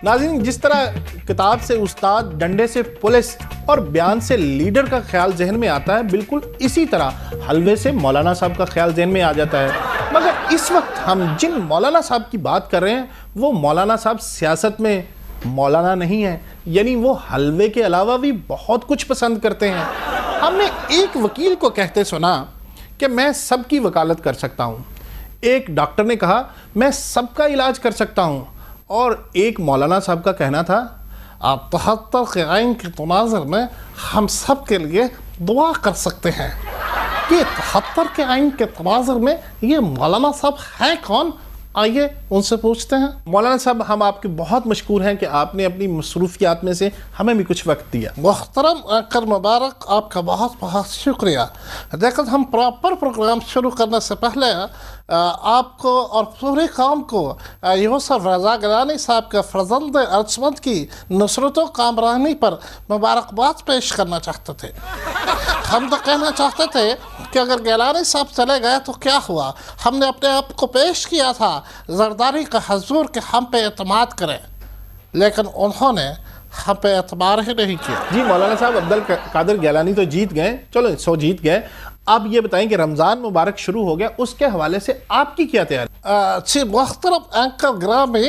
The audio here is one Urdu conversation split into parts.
ناظرین، جس طرح کتاب سے استاد، ڈنڈے سے پولیس اور بیان سے لیڈر کا خیال ذہن میں آتا ہے، بالکل اسی طرح حلوے سے مولانا صاحب کا خیال ذہن میں آ جاتا ہے۔ مگر اس وقت ہم جن مولانا صاحب کی بات کر رہے ہیں وہ مولانا صاحب سیاست میں مولانا نہیں ہیں، یعنی وہ حلوے کے علاوہ بھی بہت کچھ پسند کرتے ہیں۔ ہم نے ایک وکیل کو کہتے سنا کہ میں سب کی وکالت کر سکتا ہوں، ایک ڈاکٹر نے کہا میں سب کا علاج کر سکتا ہوں، اور ایک مولانا صاحب کا کہنا تھا آپ 73 کے آئین کے تناظر میں ہم سب کے لیے دعا کر سکتے ہیں۔ یہ 73 کے آئین کے تناظر میں یہ مولانا صاحب ہیں کون؟ آئیے ان سے پوچھتے ہیں۔ مولانا صاحب، ہم آپ کے بہت مشکور ہیں کہ آپ نے اپنی مصروفیات میں سے ہمیں بھی کچھ وقت دیا۔ محترم اینکر مبارک، آپ کا بہت بہت شکریہ۔ لیکن ہم پراپر پروگرام شروع کرنے سے پہلے آپ کو اور پورے قوم کو یوسف رضا گیلانی صاحب کے فرزند ارجمند کی نصرت و کامرانی پر مبارکباد پیش کرنا چاہتے تھے۔ ہم تو کہنا چاہتے تھے کہ اگر گیلانی صاحب چلے گئے تو کیا ہوا؟ ہم نے اپنے آپ کو پیش کیا تھا زرداری کا حضور کہ ہم پہ اعتماد کریں، لیکن انہوں نے ہم پہ اعتبار ہی نہیں کیا۔ جی مولانا صاحب، عبدالقادر گیلانی تو جیت گئے، چلو 100 جیت گئے۔ اب یہ بتائیں کہ رمضان مبارک شروع ہو گیا، اس کے حوالے سے آپ کی کیا تیاری؟ جی محترم اینکر گرامی،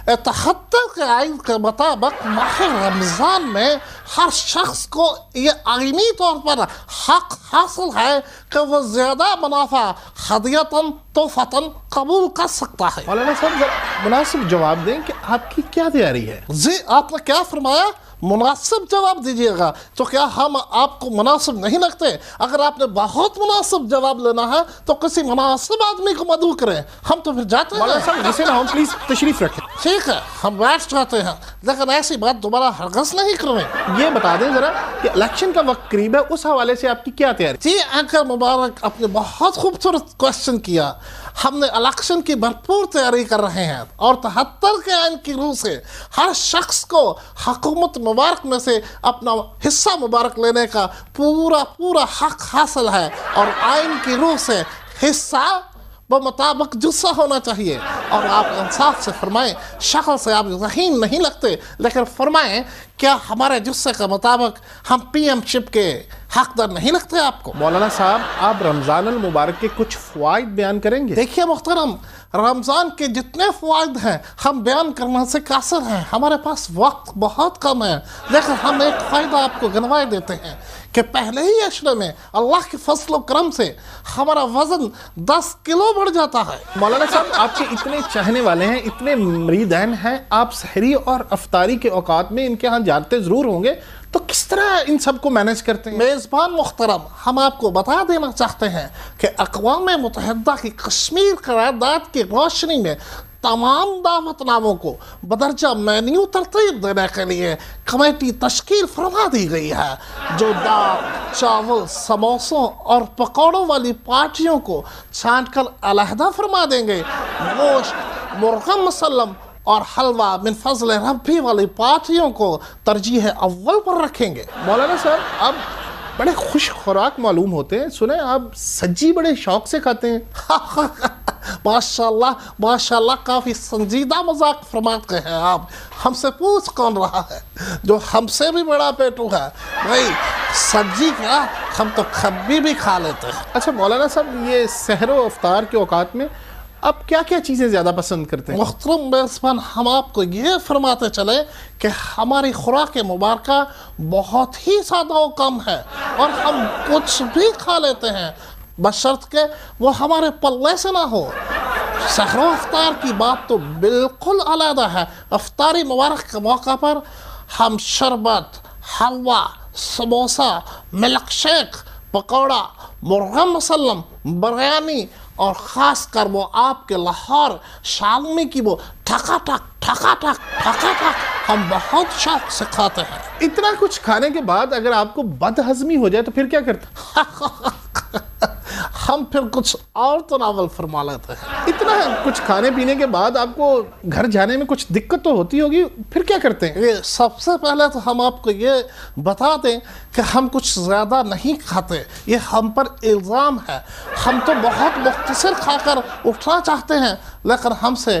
73 کے آئین کے مطابق ماہ رمضان میں ہر شخص کو یہ آئینی طور پر حق حاصل ہے کہ وہ زیادہ منافع ہدیتاً تحفتاً قبول کر سکتا ہے۔ مولانا صاحب ذرا مناسب جواب دیں کہ آپ کی کیا تیاری ہے؟ جی آپ نے کیا فرمایا؟ مناسب جواب دیجیے گا۔ تو کیا ہم آپ کو مناسب نہیں لگتے؟ اگر آپ نے بہت مناسب جواب لینا ہے تو کسی مناسب آدمی کو مدعو کریں، ہم تو پھر جاتے ہیں۔ مولانا صاحب غصے نہ ہوں، پلیز تشریف رکھیں۔ ٹھیک ہے، ہم بیٹھ جاتے ہیں، لیکن ایسی بات دوبارہ ہرگز نہیں کریں۔ یہ بتا دیں ذرا کہ الیکشن کا وقت قریب ہے، اس حوالے سے آپ کی کیا تیاری؟ جی اینکر مبارک، آپ نے بہت خوبصورت کوشچن کیا۔ ہم نے الیکشن کی بھرپور تیاری کر رہے ہیں، اور 73 کے آئین کی روح سے ہر شخص کو حکومت مبارک میں سے اپنا حصہ مبارک لینے کا پورا حق حاصل ہے، اور آئین کی روح سے حصہ بمطابق جسہ ہونا چاہیے۔ اور آپ انصاف سے فرمائیں، شکل سے آپ ذہین نہیں لگتے، لیکن فرمائیں کیا ہمارے جسے کے مطابق ہم پی ایم شپ کے حقدار نہیں لگتے آپ کو؟ مولانا صاحب، آپ رمضان المبارک کے کچھ فوائد بیان کریں گے؟ دیکھیے محترم، رمضان کے جتنے فوائد ہیں ہم بیان کرنے سے قاصر ہیں، ہمارے پاس وقت بہت کم ہے، لیکن ہم ایک فائدہ آپ کو گنوائے دیتے ہیں کہ پہلے ہی عشرے میں اللہ کے فضل و کرم سے ہمارا وزن 10 کلو بڑھ جاتا ہے۔ مولانا صاحب، آپ کے اتنے چاہنے والے ہیں، اتنے مریدین ہیں، آپ سحری اور افطاری کے اوقات میں ان کے ہاں جاتے ضرور ہوں گے، تو کس طرح ان سب کو مینیج کرتے ہیں؟ میزبان محترم، ہم آپ کو بتا دینا چاہتے ہیں کہ اقوام متحدہ کی کشمیر قرارداد کی روشنی میں تمام دعوت ناموں کو بدرجہ مینیو ترتیب دینے کے لیے کمیٹی تشکیل فرما دی گئی ہے، جو دال، چاول، سموسوں اور پکوڑوں والی پارٹیوں کو چھانٹ کر علیحدہ فرما دیں گے، گوشت، مرغا مسلم اور حلوہ من فضل ربی والی پارٹیوں کو ترجیح اول پر رکھیں گے۔ مولانا صاحب، آپ بڑے خوش خوراک معلوم ہوتے ہیں، سنیں آپ سجی بڑے شوق سے کھاتے ہیں۔ ماشاءاللہ کافی سنجیدہ مذاق فرماتے ہیں آپ۔ ہم سے پوچھ کون رہا ہے جو ہم سے بھی بڑا پیٹو ہے؟ بھائی سبزی کیا، ہم تو کھبی بھی کھا لیتے ہیں۔ اچھا مولانا صاحب، یہ سحر و افطار کے اوقات میں آپ کیا کیا چیزیں زیادہ پسند کرتے ہیں؟ محترم میزبان، ہم آپ کو یہ فرماتے چلے کہ ہماری خوراک مبارکہ بہت ہی سادہ و کم ہے، اور ہم کچھ بھی کھا لیتے ہیں بشرط کہ وہ ہمارے پلے سے نہ ہو۔ سحر و افطار کی بات تو بالکل علیحدہ ہے۔ افطاری مبارک کے موقع پر ہم شربت، حلوہ، سموسہ، ملک شیک، پکوڑا، مرغا مسلم، بریانی، اور خاص کر وہ آپ کے لاہور شالمی کی وہ ٹھکا ٹھک ہم بہت شوق سے کھاتے ہیں۔ اتنا کچھ کھانے کے بعد اگر آپ کو بد ہضمی ہو جائے تو پھر کیا کرتے؟ ہم پھر کچھ اور تناول فرما لیتے ہیں۔ اتنا کچھ کھانے پینے کے بعد آپ کو گھر جانے میں کچھ دقت تو ہوتی ہوگی، پھر کیا کرتے ہیں؟ یہ سب سے پہلے تو ہم آپ کو یہ بتا دیں کہ ہم کچھ زیادہ نہیں کھاتے، یہ ہم پر الزام ہے۔ ہم تو بہت مختصر کھا کر اٹھنا چاہتے ہیں، لیکن ہم سے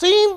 3